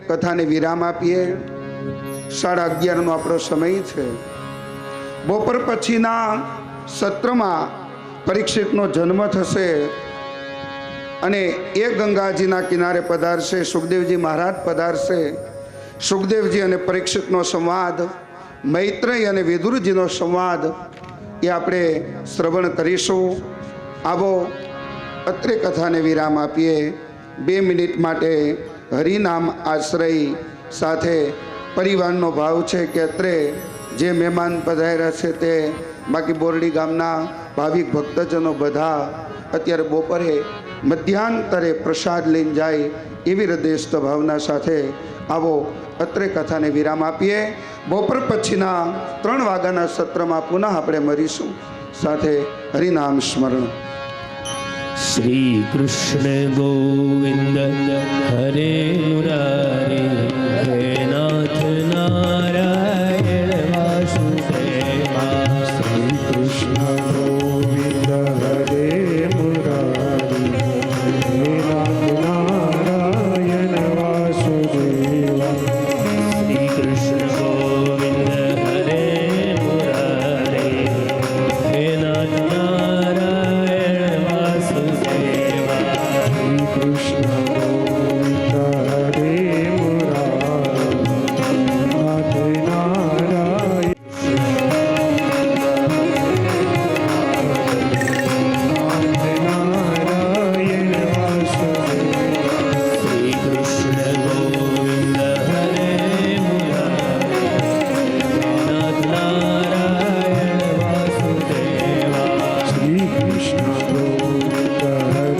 Speaker 2: કથાને વિરામ આપીએ. 11:30 આપણો સમય છે. બપોર પછીના સત્રમાં પરીક્ષિતનો જન્મ થશે અને એ ગંગાજીના કિનારે પધારશે. સુખદેવજી મહારાજ પધારશે. સુખદેવજી અને પરીક્ષિતનો સંવાદ, મૈત્રેય અને વિદુરજીનો સંવાદ એ આપણે શ્રવણ કરીશું. આવો અત્રે કથાને વિરામ આપીએ. 2 મિનિટ માટે હરિનામ આશ્રય સાથે પરિવારનો ભાવ છે કે અત્રે જે મહેમાન પધાર્યા છે તે, બાકી બોરડી ગામના ભાવિક ભક્તજનો બધા અત્યારે બપોરે મધ્યાંતરે પ્રસાદ લઈને જાય એવી હૃદયસ્થ ભાવના સાથે આવો અત્રે કથાને વિરામ આપીએ. બપોર પછીના 3 વાગ્યાના સત્રમાં પુનઃ આપણે મળીશું. સાથે હરિનામ સ્મરણ.
Speaker 1: શ્રી કૃષ્ણ ગોવિંદ હરે મુરારે, હે નાથ નારાયણ વાસુદેવા. શ્રી કૃષ્ણ ગોવિંદ હરે મુરારે, હે નાથ નારાયણ વાસુદેવા. શ્રી કૃષ્ણ ગોવિંદ હરે મુરારે, હે નાથ નારાયણ વાસુદેવા. શ્રી કૃષ્ણ ગોવિંદ હરે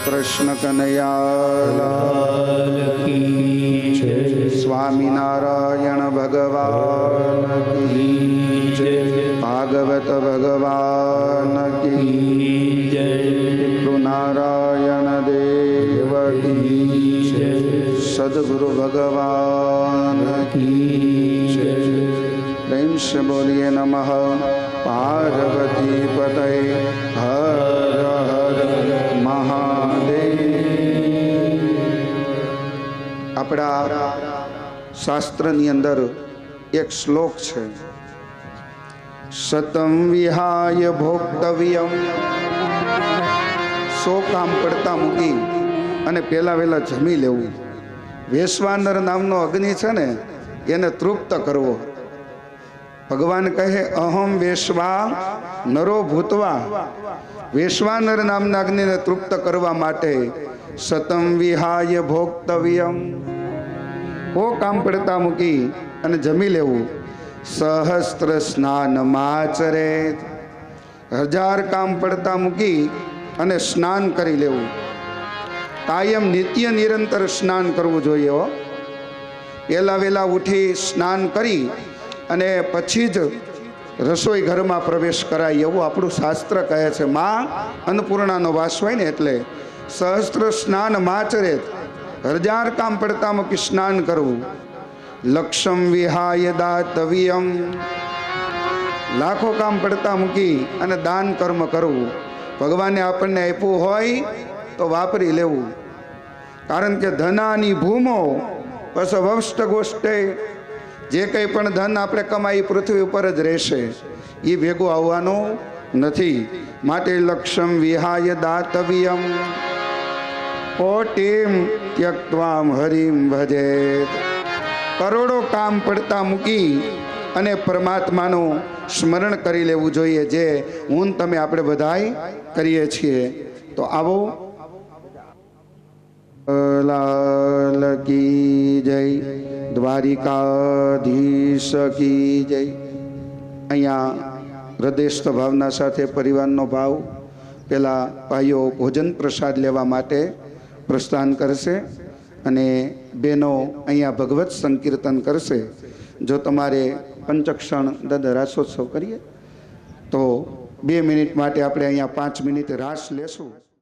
Speaker 2: કૃષ્ણ કનૈયાલાલ કી જય. સ્વામિનારાયણ ભગવાન કી જય. ભાગવત ભગવાન કી જય. નારાયણ દેવ કી જય. સદગુરુ ભગવાન કી જય. પ્રેમ से बोलिए नमः पार्वती पतये हर हर महादेव. આપણા શાસ્ત્રની અંદર એક શ્લોક છે, સતમ વિહાય ભોક્તવ્યમ. 100 કામ પડતા મૂકી અને પહેલા વહેલા જમી લેવું. વેશ્વાનર નામનો અગ્નિ છે ને, એને તૃપ્ત કરવો. ભગવાન કહે અહમ વેશ્વા નરો ભૂતવા, વેશ્વાનર નામના અગ્નિને તૃપ્ત કરવા માટે સતમ વિહાય ભોક્તવ્યમ, કામ પડતા મૂકી અને જમી લેવું. સહસ્ત્ર સ્નાન માચરે, 1000 કામ પડતા મૂકી અને સ્નાન કરી લેવું. કાયમ નિત્ય નિરંતર સ્નાન કરવું જોઈએ હો. પહેલા વહેલા ઉઠી સ્નાન કરી અને પછી જ રસોઈ ઘરમાં પ્રવેશ કરાય એવું આપણું શાસ્ત્ર કહે છે. માં અન્નપૂર્ણાનો વાસ હોય ને એટલે સહસ્ત્ર સ્નાન માચરે, 1000 કામ પડતા મૂકી સ્નાન કરવું. લક્ષમ વિહાય દાતવ્યમ, લાખો કામ પડતા મૂકી અને દાન કર્મ કરવું. ભગવાને આપણને આપ્યું હોય તો વાપરી લેવું. કારણ કે ધનાની ભૂમો વષ્ટ ગોષ્ઠે, જે કંઈ પણ ધન આપણે કમાઈ પૃથ્વી ઉપર જ રહેશે, એ ભેગું આવવાનું નથી. માટે લક્ષમ વિહાય દાતવ્યમ, કોટિમ ત્યક્ત્વામ હરિમ ભજેત, કરોડો કામ પડતા મૂકી અને પરમાત્માનું સ્મરણ કરી લેવું જોઈએ, જે હું તમે આપણે બધાય કરીએ છીએ. તો આવો લાલ કી જય, દ્વારિકાધીશ કી જય. અહીંયા હૃદયસ્થ ભાવના સાથે પરિવારનો ભાવ પેલા ભાઈઓ ભોજન પ્રસાદ લેવા માટે પ્રસ્થાન કરશે અને બહેનો અહીંયા ભગવત સંકીર્તન કરશે. જો તમારે પંચક્ષણ દાદા રાસોત્સવ કરીએ તો 2 મિનિટ માટે આપણે અહીંયા 5 મિનિટ રાસ લેશું.